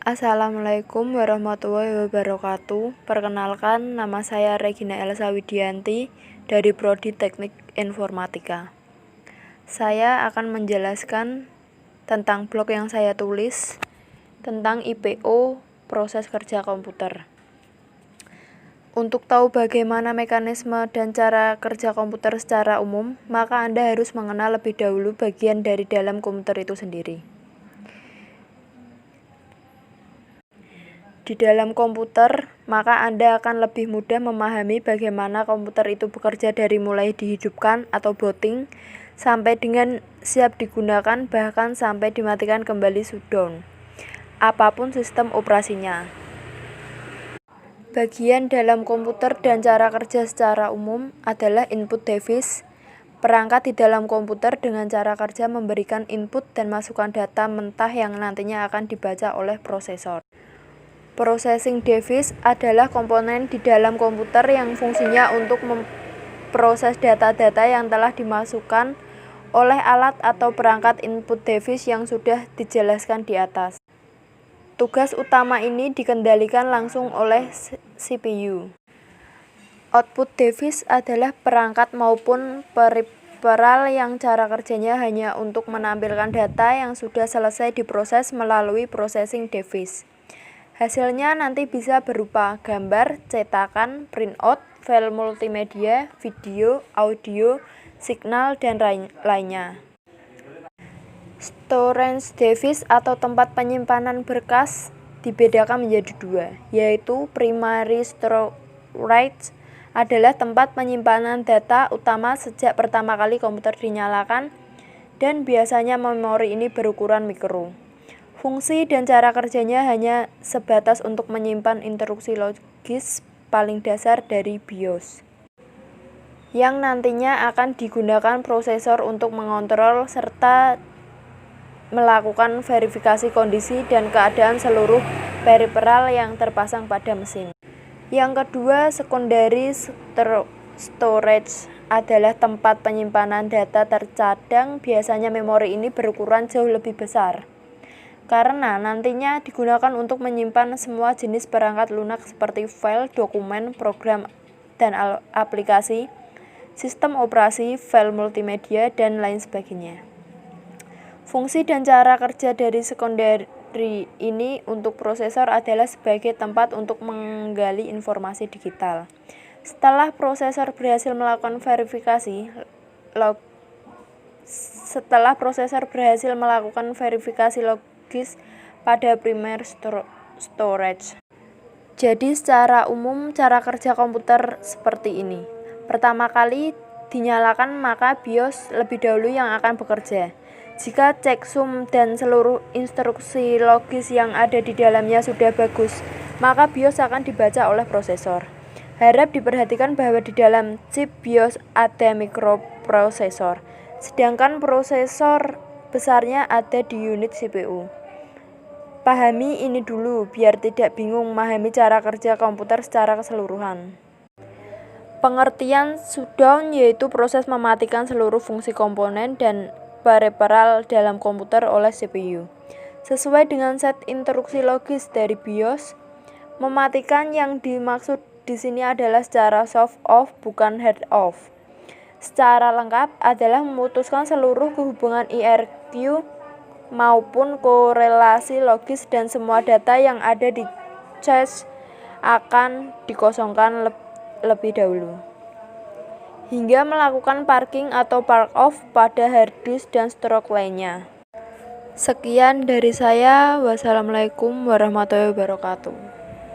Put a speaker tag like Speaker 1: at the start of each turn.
Speaker 1: Assalamualaikum warahmatullahi wabarakatuh. Perkenalkan, nama saya Regina Elsa Widianti dari Prodi Teknik Informatika. Saya akan menjelaskan tentang blog yang saya tulis tentang IPO, proses kerja komputer. Untuk tahu bagaimana mekanisme dan cara kerja komputer secara umum, maka Anda harus mengenal lebih dahulu bagian dari dalam komputer itu sendiri. Di dalam komputer, maka Anda akan lebih mudah memahami bagaimana komputer itu bekerja dari mulai dihidupkan atau booting, sampai dengan siap digunakan, bahkan sampai dimatikan kembali shutdown, apapun sistem operasinya. Bagian dalam komputer dan cara kerja secara umum adalah input device, perangkat di dalam komputer dengan cara kerja memberikan input dan masukan data mentah yang nantinya akan dibaca oleh prosesor. Processing device adalah komponen di dalam komputer yang fungsinya untuk memproses data-data yang telah dimasukkan oleh alat atau perangkat input device yang sudah dijelaskan di atas. Tugas utama ini dikendalikan langsung oleh CPU. Output device adalah perangkat maupun peripheral yang cara kerjanya hanya untuk menampilkan data yang sudah selesai diproses melalui processing device. Hasilnya nanti bisa berupa gambar, cetakan, printout, file multimedia, video, audio, signal, dan lainnya. Storage device atau tempat penyimpanan berkas dibedakan menjadi dua, yaitu primary storage adalah tempat penyimpanan data utama sejak pertama kali komputer dinyalakan, dan biasanya memori ini berukuran mikro. Fungsi dan cara kerjanya hanya sebatas untuk menyimpan instruksi logis paling dasar dari BIOS, yang nantinya akan digunakan prosesor untuk mengontrol serta melakukan verifikasi kondisi dan keadaan seluruh peripheral yang terpasang pada mesin. Yang kedua, secondary storage adalah tempat penyimpanan data tercadang. Biasanya memori ini berukuran jauh lebih besar, karena nantinya digunakan untuk menyimpan semua jenis perangkat lunak seperti file, dokumen, program, dan aplikasi, sistem operasi, file multimedia, dan lain sebagainya. Fungsi dan cara kerja dari secondary ini untuk prosesor adalah sebagai tempat untuk menggali informasi digital. Setelah prosesor berhasil melakukan verifikasi logis pada primary storage. Jadi secara umum cara kerja komputer seperti ini. Pertama kali dinyalakan, maka BIOS lebih dahulu yang akan bekerja. Jika checksum dan seluruh instruksi logis yang ada di dalamnya sudah bagus, maka BIOS akan dibaca oleh prosesor. Harap diperhatikan bahwa di dalam chip BIOS ada mikroprosesor, sedangkan prosesor besarnya ada di unit CPU. Pahami ini dulu biar tidak bingung memahami cara kerja komputer secara keseluruhan. Pengertian shutdown yaitu proses mematikan seluruh fungsi komponen dan peripheral dalam komputer oleh CPU. Sesuai dengan set instruksi logis dari BIOS, mematikan yang dimaksud di sini adalah secara soft off, bukan hard off. Secara lengkap adalah memutuskan seluruh hubungan IRQ maupun korelasi logis, dan semua data yang ada di cache akan dikosongkan lebih dahulu, hingga melakukan parking atau park off pada hard disk dan stroke lainnya. Sekian dari saya. Wassalamualaikum warahmatullahi wabarakatuh.